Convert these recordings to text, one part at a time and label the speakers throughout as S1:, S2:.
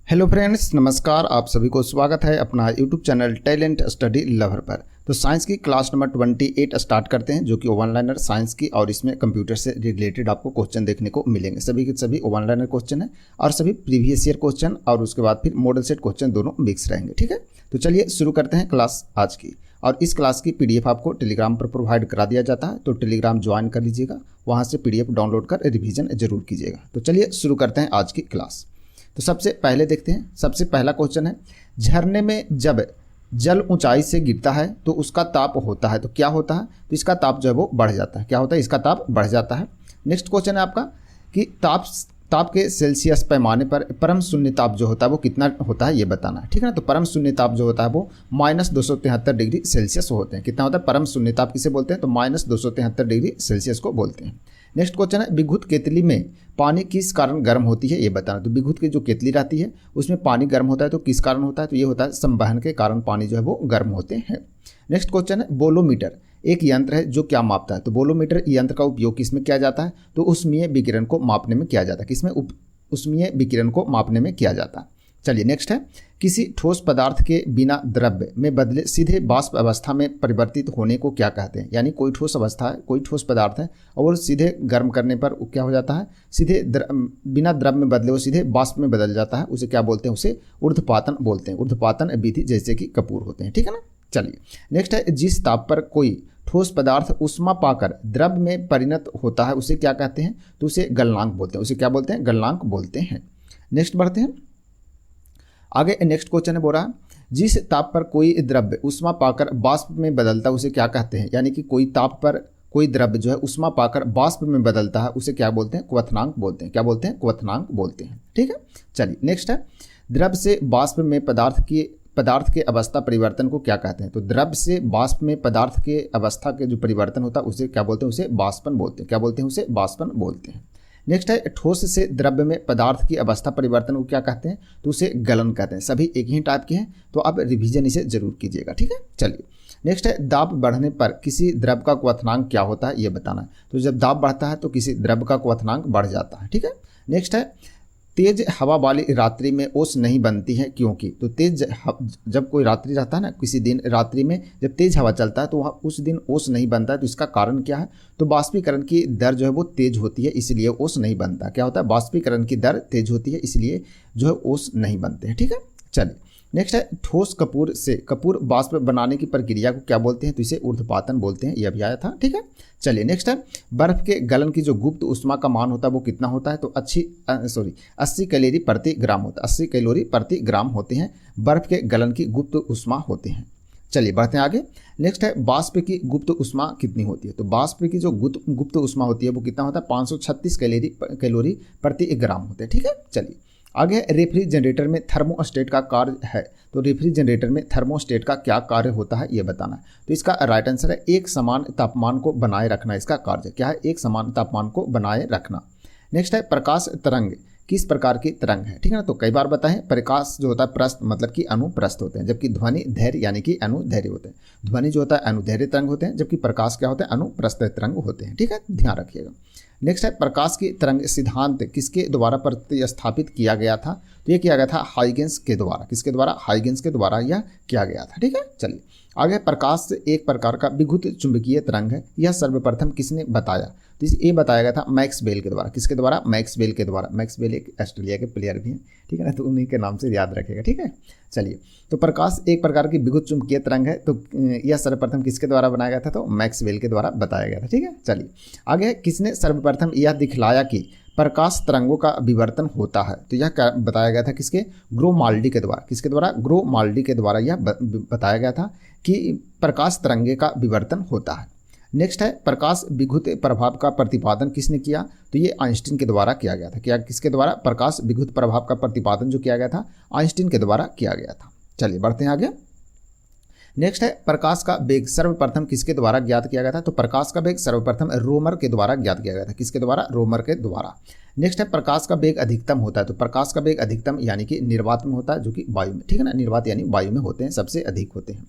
S1: Hello friends, नमस्कार। आप सभी को स्वागत है अपना YouTube channel talent study lover पर। तो साइंस की क्लास नंबर 28 स्टार्ट करते हैं, जो कि वन लाइनर साइंस की, और इसमें कंप्यूटर से रिलेटेड आपको क्वेश्चन देखने को मिलेंगे। सभी के सभी वन लाइनर क्वेश्चन है और सभी प्रीवियस ईयर क्वेश्चन, और उसके बाद फिर मॉडल सेट क्वेश्चन दोनों मिक्स रहेंगे। ठीक है, तो चलिए शुरू करते हैं क्लास आज की। और इस क्लास की PDF आपको टेलीग्राम पर प्रोवाइड करा दिया जाता है, तो टेलीग्राम ज्वाइन कर लीजिएगा, वहाँ से PDF डाउनलोड कर रिविजन जरूर कीजिएगा। तो चलिए शुरू करते हैं आज की क्लास। तो सबसे पहले देखते हैं, सबसे पहला क्वेश्चन है, झरने में जब जल ऊंचाई से गिरता है तो उसका ताप होता है, तो क्या होता है? तो इसका ताप जो है वो बढ़ जाता है। क्या होता है? इसका ताप बढ़ जाता है। नेक्स्ट क्वेश्चन है आपका कि ताप के सेल्सियस पैमाने पर परम शून्य ताप जो होता है वो कितना होता है, ये बताना है। ठीक है ना, तो परम शून्य ताप जो होता है वो -273 डिग्री सेल्सियस होते हैं। कितना होता है परम शून्य ताप, किसे बोलते हैं? तो -273 डिग्री सेल्सियस को बोलते हैं। नेक्स्ट क्वेश्चन है, विद्युत केतली में पानी किस कारण गर्म होती है, ये बताना। तो विद्युत की जो केतली रहती है उसमें पानी गर्म होता है, तो किस कारण होता है? तो ये होता है संवहन के कारण पानी जो है वो गर्म होते हैं। नेक्स्ट क्वेश्चन है, बोलोमीटर एक यंत्र है जो क्या मापता है? तो बोलोमीटर यंत्र का उपयोग किसमें किया जाता है? तो ऊष्मीय विकिरण को मापने में किया जाता है। किसमें? ऊष्मीय विकिरण को मापने में किया जाता है। चलिए नेक्स्ट है, किसी ठोस पदार्थ के बिना द्रव्य में बदले सीधे वाष्प अवस्था में परिवर्तित होने को क्या कहते हैं? यानी कोई ठोस अवस्था है, कोई ठोस पदार्थ है और सीधे गर्म करने पर क्या हो जाता है? सीधे बिना द्रव्य में बदले वो सीधे वाष्प में बदल जाता है। उसे क्या बोलते हैं? उसे ऊर्ध्वपातन बोलते हैं। ऊर्ध्वपातन विधि जैसे कि कपूर होते हैं। ठीक है ना। चलिए नेक्स्ट है, जिस ताप पर कोई ठोस पदार्थ ऊष्मा पाकर द्रव्य में परिणत होता है उसे क्या कहते हैं? तो उसे गलनांक बोलते हैं। उसे क्या बोलते हैं? गलनांक बोलते हैं। नेक्स्ट बढ़ते हैं आगे। नेक्स्ट क्वेश्चन है, बोल रहा है, जिस ताप पर कोई द्रव्य ऊष्मा पाकर वाष्प में बदलता है उसे क्या कहते हैं? यानी कि कोई ताप पर कोई द्रव्य जो है ऊष्मा पाकर वाष्प में बदलता है उसे क्या बोलते हैं? क्वथनांक बोलते हैं। क्या बोलते हैं? क्वथनांक बोलते हैं। ठीक है। चलिए नेक्स्ट है, द्रव्य से वाष्प में पदार्थ के अवस्था परिवर्तन को क्या कहते हैं? तो द्रव्य से वाष्प में पदार्थ के अवस्था के जो परिवर्तन होता है उसे क्या बोलते हैं? उसे वाष्पन बोलते हैं। क्या बोलते हैं? उसे वाष्पन बोलते हैं। नेक्स्ट है, ठोस से द्रव्य में पदार्थ की अवस्था परिवर्तन को क्या कहते हैं? तो उसे गलन कहते हैं। सभी एक ही टाइप के हैं, तो आप रिवीजन इसे जरूर कीजिएगा। ठीक है। चलिए नेक्स्ट है, दाब बढ़ने पर किसी द्रव्य का क्वथनांक क्या होता है, ये बताना है। तो जब दाब बढ़ता है तो किसी द्रव्य का क्वथनांक बढ़ जाता है। ठीक है। नेक्स्ट है, तेज हवा वाली रात्रि में ओस नहीं बनती है, क्योंकि? तो जब कोई रात्रि रहता है ना, किसी दिन रात्रि में जब तेज हवा चलता है तो वहाँ उस दिन ओस नहीं बनता है। तो इसका कारण क्या है? तो बाष्पीकरण की दर जो है वो तेज होती है, इसलिए ओस नहीं बनता। क्या होता है? बाष्पीकरण की दर तेज होती है, इसलिए जो है ओस नहीं बनते हैं। ठीक है। चलिए नेक्स्ट है, ठोस कपूर से कपूर वाष्प बनाने की प्रक्रिया को क्या बोलते हैं? तो इसे ऊर्ध्वपातन बोलते हैं। यह भी आया था। ठीक है। चलिए नेक्स्ट है, बर्फ के गलन की जो गुप्त ऊष्मा का मान होता है वो कितना होता है? तो 80 कैलोरी प्रति ग्राम होता है। 80 कैलोरी प्रति ग्राम होते हैं बर्फ के गलन की गुप्त ऊष्मा होते हैं। चलिए बढ़ते हैं आगे। नेक्स्ट है, वाष्प की गुप्त ऊष्मा कितनी होती है? तो वाष्प की जो गुप्त ऊष्मा होती है वो कितना होता है? 536 कैलोरी प्रति ग्राम होते हैं। ठीक है। चलिए आगे, रेफ्रिजरेटर में थर्मोस्टेट का कार्य है। तो रेफ्रिजरेटर में थर्मोस्टेट का क्या कार्य होता है, ये बताना है। तो इसका राइट आंसर है एक समान तापमान को बनाए रखना। इसका कार्य क्या है? एक समान तापमान को बनाए रखना। नेक्स्ट है, प्रकाश तरंग किस प्रकार की तरंग है? ठीक है ना। तो कई बार बताएं, प्रकाश जो होता है प्रस्थ मतलब कि अनुप्रस्थ होते हैं, जबकि ध्वनि धैर्य यानी कि अनुधैर्य होते हैं। ध्वनि जो होता है अनुधैर्य तरंग होते हैं, जबकि प्रकाश क्या होते हैं? अनुप्रस्थ तरंग होते हैं। ठीक है, ध्यान रखिएगा। नेक्स्ट है, प्रकाश की तरंग सिद्धांत किसके द्वारा प्रतिस्थापित किया गया था? तो ये किया गया था हाइगेंस के द्वारा। किसके द्वारा? हाइगेंस के द्वारा यह किया गया था। ठीक है। चलिए आगे, प्रकाश एक प्रकार का विद्युत चुंबकीय तरंग है, यह सर्वप्रथम किसने बताया? तो ये बताया गया था मैक्सवेल के द्वारा। किसके द्वारा? मैक्सवेल के द्वारा। मैक्सवेल एक ऑस्ट्रेलिया के प्लेयर भी हैं। ठीक है ना, तो उन्हीं के नाम से याद रखेगा। ठीक है। चलिए, तो प्रकाश एक प्रकार की विद्युत चुंबकीय तरंग है, तो यह सर्वप्रथम किसके द्वारा बनाया गया था? तो मैक्सवेल के द्वारा बताया गया था। ठीक है। चलिए आगे, किसने सर्वप्रथम यह दिखलाया कि प्रकाश तरंगों का विवर्तन होता है? तो यह बताया गया था किसके? ग्रोमाल्डी के द्वारा। किसके द्वारा? ग्रोमाल्डी के द्वारा यह बताया गया था कि प्रकाश तरंगे का विवर्तन होता है। नेक्स्ट है, प्रकाश विद्युत प्रभाव का प्रतिपादन किसने किया? तो ये आइंस्टीन के द्वारा किया गया था। क्या? किसके द्वारा? प्रकाश विद्युत प्रभाव का प्रतिपादन जो किया गया था आइंस्टीन के द्वारा किया गया था। चलिए बढ़ते हैं आगे। नेक्स्ट है, प्रकाश का वेग सर्वप्रथम किसके द्वारा ज्ञात किया गया था? तो प्रकाश का वेग सर्वप्रथम रोमर के द्वारा ज्ञात किया गया था। किसके द्वारा? रोमर के द्वारा। नेक्स्ट है, प्रकाश का वेग अधिकतम होता है। तो प्रकाश का वेग अधिकतम यानी कि निर्वात में होता है, जो कि वायु में। ठीक है ना, निर्वात यानी वायु में होते हैं, सबसे अधिक होते हैं।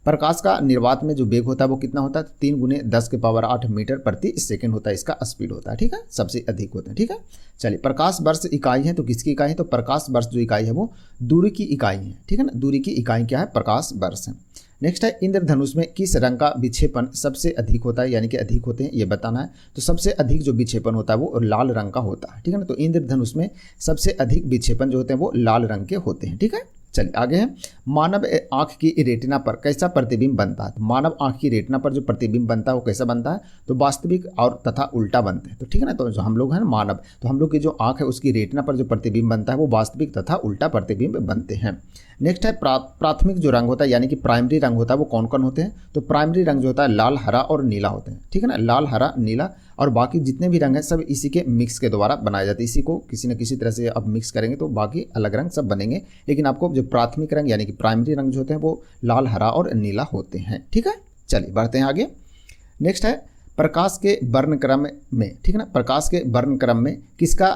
S1: प्रकाश का निर्वात में जो वेग होता है वो कितना होता है? 3 × 10⁸ मीटर प्रति सेकंड होता है, इसका स्पीड होता है। ठीक है, सबसे अधिक होता है। ठीक है, चलिए प्रकाश वर्ष इकाई है तो किसकी इकाई है? तो प्रकाश वर्ष जो इकाई है वो दूरी की इकाई है। ठीक है ना, दूरी की इकाई क्या है? प्रकाश वर्ष है। नेक्स्ट है इंद्रधनुष में किस रंग का विक्षेपण सबसे अधिक होता है, यानी कि अधिक होते हैं, ये बताना है। तो सबसे अधिक जो विक्षेपण होता है वो लाल रंग का होता है। ठीक है ना, तो इंद्रधनुष में सबसे अधिक विक्षेपण जो होते हैं वो लाल रंग के होते हैं। ठीक है, चलिए आगे है, मानव आंख की रेटिना पर कैसा प्रतिबिंब बनता है? तो मानव आंख की रेटिना पर जो प्रतिबिंब बनता है वो कैसा बनता है? तो वास्तविक और तथा उल्टा बनते हैं। तो ठीक है ना, तो जो हम लोग हैं मानव, तो हम लोग की जो आंख है उसकी रेटिना पर जो प्रतिबिंब बनता है वो वास्तविक तथा उल्टा प्रतिबिंब बनते हैं। नेक्स्ट है प्राथमिक जो रंग होता है यानी कि प्राइमरी रंग होता है वो कौन कौन होते हैं? तो प्राइमरी रंग जो होता है लाल, हरा और नीला होते हैं। ठीक है ना, लाल, हरा, नीला और बाकी जितने भी रंग हैं सब इसी के मिक्स के द्वारा बनाए जाते हैं। इसी को किसी न किसी तरह से आप मिक्स करेंगे तो बाकी अलग रंग सब बनेंगे, लेकिन आपको जो प्राथमिक रंग यानी कि प्राइमरी रंग जो होते हैं वो लाल, हरा और नीला होते हैं। ठीक है, चलिए बढ़ते हैं आगे। नेक्स्ट है प्रकाश के वर्णक्रम में, ठीक है ना, प्रकाश के वर्णक्रम में किसका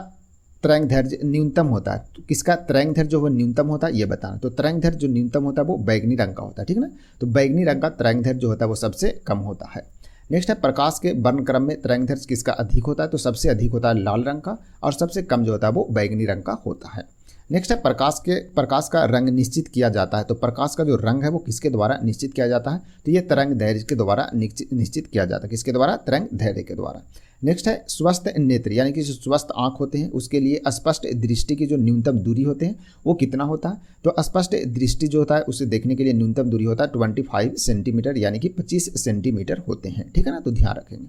S1: तरंगदैर्घ्य न्यूनतम होता है? तो किसका तरंगदैर्घ्य जो वो न्यूनतम होता है ये बताना। तो तरंगदैर्घ्य जो न्यूनतम होता है वो बैगनी रंग का होता है। ठीक है ना, तो बैगनी रंग का तरंगदैर्घ्य जो होता है वो सबसे कम होता है। नेक्स्ट है प्रकाश के वर्णक्रम में तरंगदैर्घ्य किसका अधिक होता है? तो सबसे अधिक होता है लाल रंग का और सबसे कम जो होता है वो बैगनी रंग का होता है। नेक्स्ट है प्रकाश का रंग निश्चित किया जाता है। तो प्रकाश का जो रंग है वो किसके द्वारा निश्चित किया जाता है? तो ये तरंगदैर्घ्य के द्वारा निश्चित किया जाता है। किसके द्वारा? तरंगदैर्घ्य के द्वारा। नेक्स्ट है स्वस्थ नेत्र यानी कि जो स्वस्थ आंख होते हैं उसके लिए स्पष्ट दृष्टि की जो न्यूनतम दूरी होते हैं वो कितना होता है? तो स्पष्ट दृष्टि जो होता है उसे देखने के लिए न्यूनतम दूरी होता है 25 सेंटीमीटर यानी कि 25 सेंटीमीटर होते हैं। ठीक है ना, तो ध्यान रखेंगे।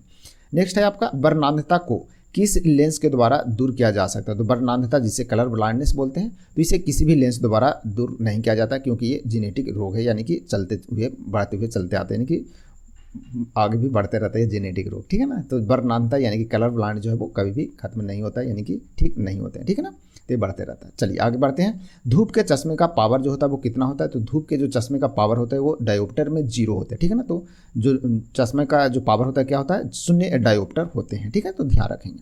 S1: नेक्स्ट है आपका वर्णांधता को किस लेंस के द्वारा दूर किया जा सकता है? तो वर्णांधता जिसे कलर ब्लाइंडनेस बोलते हैं, तो इसे किसी भी लेंस द्वारा दूर नहीं किया जाता क्योंकि ये जेनेटिक रोग है, यानी कि चलते हुए बढ़ते हुए चलते आते हैं, यानी कि आगे भी बढ़ते रहते हैं जेनेटिक रोग। ठीक है ना, तो वर्णांधता यानी कि कलर ब्लाइंड जो है वो कभी भी खत्म नहीं होता, यानी कि ठीक नहीं होते हैं। ठीक है ना, तो ये बढ़ते रहता है। चलिए आगे बढ़ते हैं। धूप के चश्मे का पावर जो होता है वो कितना होता है? तो धूप के जो चश्मे का पावर होता है वो डायोप्टर में 0 होते हैं। ठीक है ना, तो जो चश्मे का जो पावर होता है क्या होता है? 0 डायोप्टर होते हैं। ठीक है, तो ध्यान रखेंगे।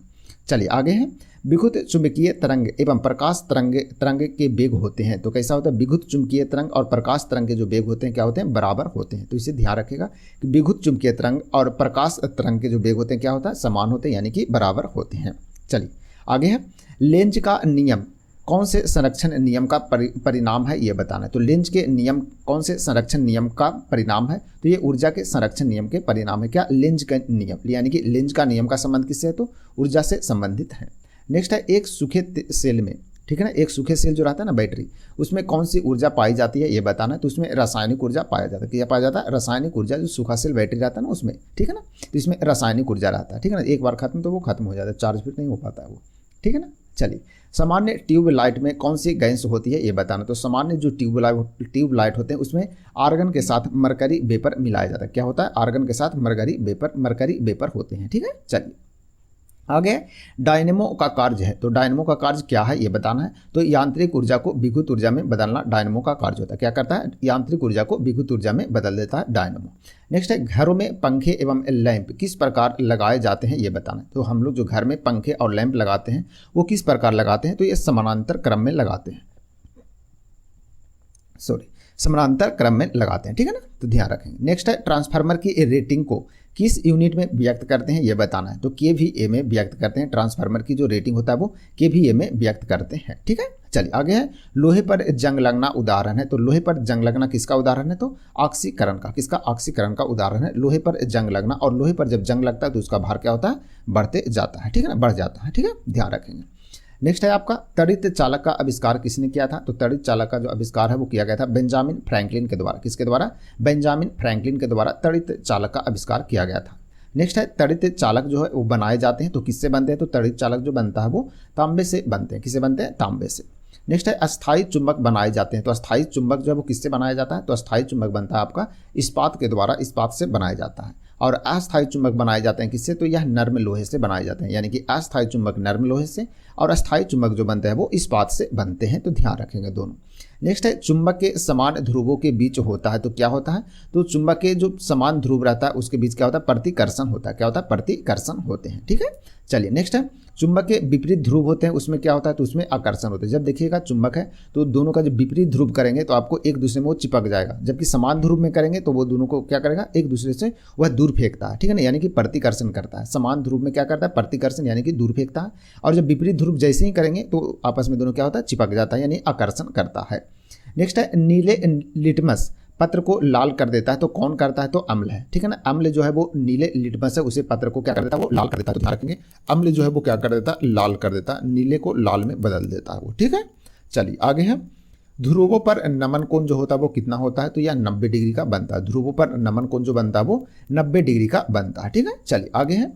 S1: चलिए आगे हैं, विद्युत चुंबकीय तरंग एवं प्रकाश तरंग के वेग होते हैं। तो कैसा होता है? विद्युत चुंबकीय तरंग और प्रकाश तरंग के जो वेग होते हैं क्या होते हैं? बराबर होते हैं। तो इसे ध्यान रखेगा कि विद्युत चुंबकीय तरंग और प्रकाश तरंग के जो वेग होते हैं क्या होता है? समान होते हैं, यानी कि बराबर होते हैं। चलिए आगे है, लेंज का नियम कौन से संरक्षण नियम का परिणाम है ये बताना है। तो लेंज के नियम कौन से संरक्षण नियम का परिणाम है? तो ये ऊर्जा के संरक्षण नियम के परिणाम है। क्या? लेंज का नियम, यानी कि लेंज का नियम का संबंध किससे है? तो ऊर्जा से संबंधित है। नेक्स्ट है, एक सूखे सेल में, ठीक है ना, एक सूखे सेल जो रहता है ना बैटरी, उसमें कौन सी ऊर्जा पाई जाती है ये बताना है। तो उसमें रासायनिक ऊर्जा पाया जाता है। क्या पाया जाता है? रासायनिक ऊर्जा, जो सूखा सेल बैटरी रहता है ना उसमें। ठीक है ना, तो इसमें रासायनिक ऊर्जा रहता है। ठीक है ना, एक बार खत्म तो वो खत्म हो जाता है, चार्ज फिर नहीं हो पाता है वो। ठीक है ना, चलिए सामान्य ट्यूबलाइट में कौन सी गैस होती है ये बताना। तो सामान्य जो ट्यूबलाइट होते हैं उसमें आर्गन के साथ मरकरी वेपर मिलाया जाता है। क्या होता है? आर्गन के साथ मरकरी वेपर होते हैं। ठीक है, चलिए आगे डायनेमो का कार्य है। तो डायनेमो का कार्य क्या है ये बताना है। तो यांत्रिक ऊर्जा को विद्युत ऊर्जा में बदलना डायनेमो का कार्य होता है। क्या करता है? यांत्रिक ऊर्जा को विद्युत ऊर्जा में बदल देता है डायनेमो। नेक्स्ट है, घरों में पंखे एवं लैंप किस प्रकार लगाए जाते हैं ये बताना है। तो हम लोग जो घर में पंखे और लैंप लगाते हैं वो किस प्रकार लगाते हैं? तो ये समानांतर क्रम में लगाते हैं, समानांतर क्रम में लगाते हैं। ठीक है ना, तो ध्यान रखेंगे। नेक्स्ट है, ट्रांसफार्मर की रेटिंग को किस यूनिट में व्यक्त करते हैं ये बताना है। तो केवीए में व्यक्त करते हैं। ट्रांसफार्मर की जो रेटिंग होता है वो केवीए में व्यक्त करते हैं। ठीक है, चलिए आगे है, लोहे पर जंग लगना उदाहरण है। तो लोहे पर जंग लगना किसका उदाहरण है? तो ऑक्सीकरण का। किसका? ऑक्सीकरण का उदाहरण है लोहे पर जंग लगना। और लोहे पर जब जंग लगता है तो उसका भार क्या होता है? बढ़ते जाता है। ठीक है ना, बढ़ जाता है। ठीक है, ध्यान रखेंगे। नेक्स्ट है आपका, त्वरित चालक का आविष्कार किसने किया था? तो त्वरित चालक का जो आविष्कार है वो किया गया था बेंजामिन फ्रैंकलिन के द्वारा। किसके द्वारा? बेंजामिन फ्रैंकलिन के द्वारा त्वरित चालक का आविष्कार किया गया था। नेक्स्ट है, त्वरित चालक जो है वो बनाए जाते हैं। तो किससे बनते हैं? तो त्वरित चालक जो बनता है वो तांबे से बनते हैं। किससे बनते हैं? तांबे से। नेक्स्ट है, अस्थायी चुंबक बनाए जाते हैं। तो अस्थायी चुंबक जो है वो किससे बनाया जाता है? तो अस्थायी चुंबक बनता है आपका इस्पात के द्वारा, इस्पात से बनाया जाता है। और अस्थायी चुंबक बनाए जाते हैं किससे, तो यह नर्म लोहे से बनाए जाते हैं, यानी कि अस्थायी चुंबक नर्म लोहे से और अस्थायी चुंबक जो बनते हैं वो इस्पात से बनते हैं, तो ध्यान रखेंगे दोनों। नेक्स्ट है चुंबक के समान ध्रुवों के बीच होता है, तो क्या होता है, तो चुंबक के जो समान ध्रुव रहता है उसके बीच क्या होता है, प्रतिकर्षण होता है। क्या होता है, प्रतिकर्षण होते हैं। ठीक है, चलिए नेक्स्ट है चुंबक के विपरीत ध्रुव होते हैं, उसमें क्या होता है, तो उसमें आकर्षण होता है। जब देखिएगा चुंबक है तो दोनों का जब विपरीत ध्रुव करेंगे तो आपको एक दूसरे में वो चिपक जाएगा, जबकि समान ध्रुव में करेंगे तो वो दोनों को क्या करेगा, एक दूसरे से वह दूर फेंकता है। ठीक है ना, यानी कि प्रतिकर्षण करता है। समान ध्रुव में क्या करता है, प्रतिकर्षण यानी कि दूर फेंकता है, और जब विपरीत ध्रुव जैसे ही करेंगे तो आपस में दोनों क्या होता है, चिपक जाता है, यानी आकर्षण करता है। नेक्स्ट है नीले लिटमस पत्र को लाल कर देता है, तो कौन करता है, तो अम्ल है। ठीक है ना, अम्ल जो है वो नीले लिटमस है उसे पत्र को क्या कर देता है, वो लाल कर देता है। तो ध्यान रखेंगे अम्ल जो है वो क्या कर देता है, लाल कर देता है, नीले को लाल में बदल देता है वो। ठीक है, चलिए आगे है ध्रुवों पर नमन कोण जो होता है वो कितना होता है, तो यह 90 डिग्री का बनता है। ध्रुवों पर नमन कोण जो बनता है वो 90 डिग्री का बनता है। ठीक है, चलिए आगे है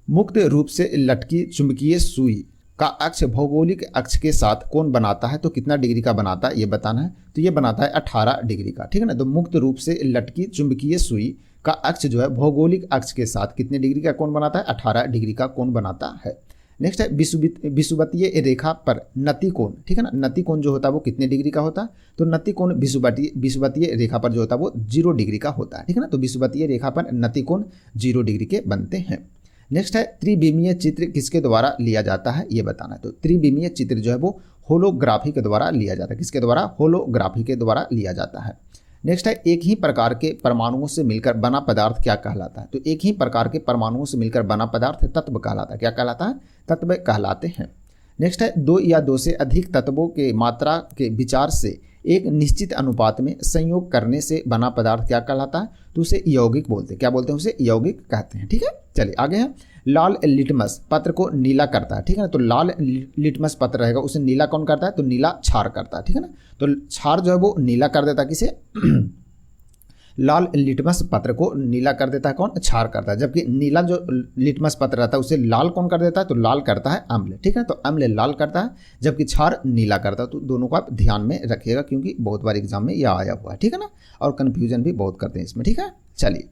S1: मुक्त रूप से लटकी चुंबकीय सुई का अक्ष भौगोलिक अक्ष के साथ कोण बनाता है, तो कितना डिग्री का बनाता है ये बताना है, तो ये बनाता है 18 डिग्री का। ठीक है ना, तो मुक्त रूप से लटकी चुंबकीय सुई का अक्ष जो है भौगोलिक अक्ष के साथ कितने डिग्री का कोण बनाता है, 18 डिग्री का कोण बनाता है। नेक्स्ट है विषुवतीय रेखा पर नति कोण। ठीक है ना, नति कोण जो होता है वो कितने डिग्री का होता है, तो नति कोण विषुवतीय रेखा पर जो होता है वो 0 डिग्री का होता है। ठीक है ना, तो विषुवतीय रेखा पर नति कोण 0 डिग्री के बनते हैं। नेक्स्ट है त्रिविमीय चित्र किसके द्वारा लिया जाता है ये बताना है, तो त्रिविमीय चित्र जो है वो होलोग्राफी के द्वारा लिया जाता है। किसके द्वारा, होलोग्राफी के द्वारा लिया जाता है। नेक्स्ट है एक ही प्रकार के परमाणुओं से मिलकर बना पदार्थ क्या कहलाता है, तो एक ही प्रकार के परमाणुओं से मिलकर बना पदार्थ तत्व कहलाता है। क्या कहलाता है, तत्व कहलाते हैं। नेक्स्ट है 2 या 2 से अधिक तत्वों के मात्रा के विचार से एक निश्चित अनुपात में संयोग करने से बना पदार्थ क्या कहलाता है, तो उसे यौगिक बोलते हैं। क्या बोलते हैं, उसे यौगिक कहते हैं। ठीक है, चलिए आगे है लाल लिटमस पत्र को नीला करता है। ठीक है ना, तो लाल लिटमस पत्र रहेगा उसे नीला कौन करता है, तो नीला क्षार करता है। ठीक है ना, तो क्षार जो है वो नीला कर देता है किसे लाल लिटमस पत्र को नीला कर देता है कौन, क्षार करता है। जबकि नीला जो लिटमस पत्र रहता है उसे लाल कौन कर देता है, तो लाल करता है अम्ल। ठीक है, तो अम्ल लाल करता है जबकि क्षार नीला करता है। तो दोनों को आप ध्यान में रखिएगा क्योंकि बहुत बार एग्जाम में यह आया हुआ है। ठीक है ना, और कन्फ्यूजन भी बहुत करते हैं इसमें। ठीक है, चलिए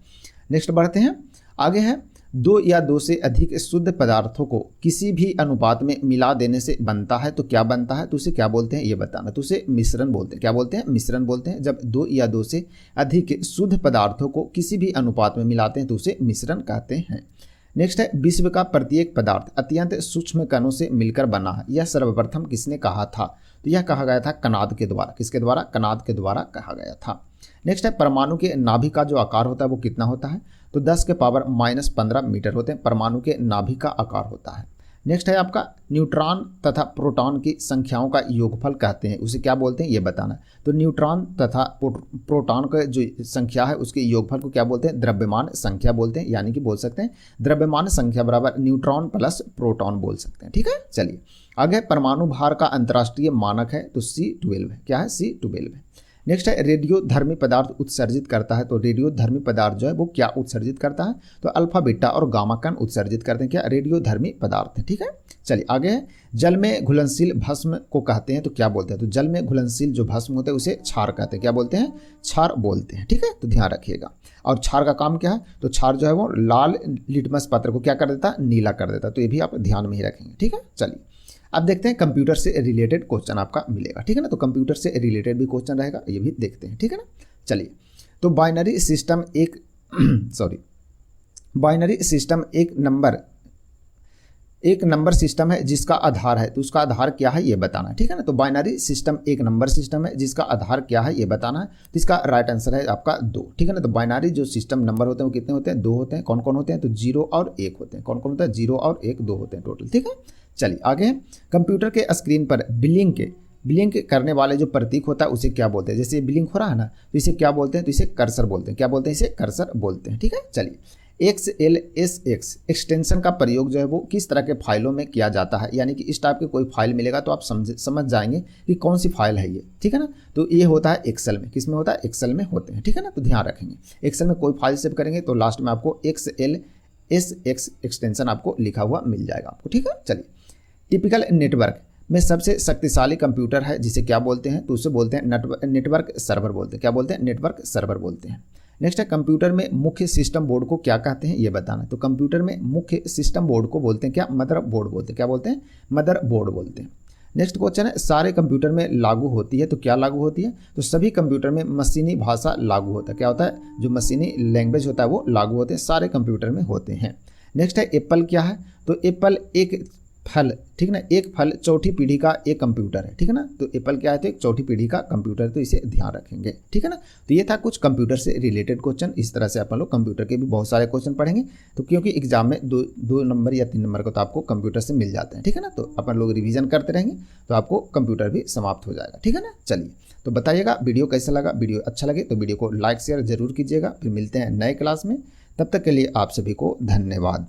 S1: नेक्स्ट बढ़ते हैं। आगे है 2 या 2 से अधिक शुद्ध पदार्थों को किसी भी अनुपात में मिला देने से बनता है, तो क्या बनता है, तो उसे क्या बोलते हैं ये बताना, तो उसे मिश्रण बोलते हैं। क्या बोलते हैं, मिश्रण बोलते हैं। जब 2 या 2 से अधिक शुद्ध पदार्थों को किसी भी अनुपात में मिलाते हैं तो उसे मिश्रण कहते हैं। नेक्स्ट है विश्व का प्रत्येक पदार्थ अत्यंत सूक्ष्म कणों से मिलकर बना है, यह सर्वप्रथम किसने कहा था, तो यह कहा गया था कनाद के द्वारा। किसके द्वारा, कनाद के द्वारा कहा गया था। नेक्स्ट है परमाणु के नाभि का जो आकार होता है वो कितना होता है, तो 10 के पावर -15 मीटर होते हैं परमाणु के नाभि का आकार होता है। नेक्स्ट है आपका न्यूट्रॉन तथा प्रोटॉन की संख्याओं का योगफल कहते हैं, उसे क्या बोलते हैं ये बताना है। तो न्यूट्रॉन तथा प्रोटॉन का जो संख्या है उसके योगफल को क्या बोलते हैं, द्रव्यमान संख्या बोलते हैं, यानी कि बोल सकते हैं द्रव्यमान संख्या बराबर न्यूट्रॉन प्लस प्रोटॉन बोल सकते हैं। ठीक है, चलिए आगे परमाणु भार का अंतर्राष्ट्रीय मानक है, तो C12 है। क्या है, C12 है। नेक्स्ट है रेडियोधर्मी पदार्थ उत्सर्जित करता है, तो रेडियोधर्मी पदार्थ जो है वो क्या उत्सर्जित करता है, तो अल्फा बीटा और गामा कण उत्सर्जित करते हैं। क्या, रेडियोधर्मी पदार्थ है। ठीक है, चलिए आगे है जल में घुलनशील भस्म को कहते हैं, तो क्या बोलते हैं, तो जल में घुलनशील जो भस्म होते हैं उसे क्षार कहते हैं। क्या बोलते हैं, क्षार बोलते हैं। ठीक है, तो ध्यान रखिएगा। और क्षार का काम क्या है, तो क्षार जो है वो लाल लिटमस पत्र को क्या कर देता है, नीला कर देता है। तो ये भी आप ध्यान में ही रखेंगे। ठीक है, चलिए अब देखते हैं कंप्यूटर से रिलेटेड क्वेश्चन आपका मिलेगा। ठीक है ना, तो कंप्यूटर से रिलेटेड भी क्वेश्चन रहेगा, ये भी देखते हैं। ठीक है ना, चलिए तो बाइनरी सिस्टम बाइनरी सिस्टम एक नंबर सिस्टम है जिसका आधार है, तो उसका आधार क्या है ये बताना है। ठीक है ना, तो बाइनरी सिस्टम एक नंबर सिस्टम है जिसका आधार क्या है ये बताना है। तो इसका राइट आंसर है आपका 2। ठीक है ना, तो बाइनरी जो सिस्टम नंबर होते हैं वो कितने होते हैं, 2 होते हैं। कौन कौन होते हैं, तो 0 और 1 होते हैं। कौन कौन होता है, 0 और 1, 2 होते हैं टोटल। ठीक है, चलिए आगे कंप्यूटर के स्क्रीन पर ब्लिंक करने वाले जो प्रतीक होता है उसे क्या बोलते हैं, जैसे ब्लिंक हो रहा है ना तो इसे क्या बोलते हैं, तो इसे कर्सर बोलते हैं। क्या बोलते हैं, इसे कर्सर बोलते हैं। ठीक है, चलिए XLSX एक्सटेंशन का प्रयोग जो है वो किस तरह के फाइलों में किया जाता है, यानी कि इस टाइप के कोई फाइल मिलेगा तो आप समझ जाएंगे कि कौन सी फाइल है ये। ठीक है ना, तो ये होता है एक्सेल में। किस में होता है, एक्सेल में होते हैं। ठीक है ना, तो ध्यान रखेंगे एक्सेल में कोई फाइल सेव करेंगे तो लास्ट में आपको XLSX एक्सटेंशन आपको लिखा हुआ मिल जाएगा आपको। ठीक है, चलिए टिपिकल नेटवर्क में सबसे शक्तिशाली कंप्यूटर है जिसे क्या बोलते हैं, तो उसे बोलते हैं नेटवर्क सर्वर बोलते हैं। क्या बोलते हैं, नेटवर्क सर्वर बोलते हैं। नेक्स्ट है कंप्यूटर में मुख्य सिस्टम बोर्ड को क्या कहते हैं ये बताना। तो कंप्यूटर में मुख्य सिस्टम बोर्ड को बोलते हैं क्या, मदर बोर्ड बोलते हैं। क्या बोलते हैं, मदर बोर्ड बोलते हैं। नेक्स्ट क्वेश्चन है सारे कंप्यूटर में लागू होती है, तो क्या लागू होती है, तो सभी कंप्यूटर में मशीनी भाषा लागू होता है। क्या होता है, जो मशीनी लैंग्वेज होता है वो लागू होते हैं, सारे कंप्यूटर में होते हैं। नेक्स्ट है एप्पल क्या है, तो एप्पल एक फल, ठीक ना, एक फल चौथी पीढ़ी का एक कंप्यूटर है, ठीक है ना। तो एप्पल क्या है, तो एक चौथी पीढ़ी का कंप्यूटर, तो इसे ध्यान रखेंगे, ठीक है ना। तो ये था कुछ कंप्यूटर से रिलेटेड क्वेश्चन। इस तरह से अपन लोग कंप्यूटर के भी बहुत सारे क्वेश्चन पढ़ेंगे, तो क्योंकि एग्जाम में दो नंबर या 3 नंबर को तो आपको कंप्यूटर से मिल जाते हैं, ठीक है ना। तो अपन लोग रिवीजन करते रहेंगे तो आपको कंप्यूटर भी समाप्त हो जाएगा, ठीक है ना। चलिए, तो बताइएगा वीडियो कैसा लगा। वीडियो अच्छा लगे तो वीडियो को लाइक शेयर जरूर कीजिएगा। फिर मिलते हैं नए क्लास में, तब तक के लिए आप सभी को धन्यवाद।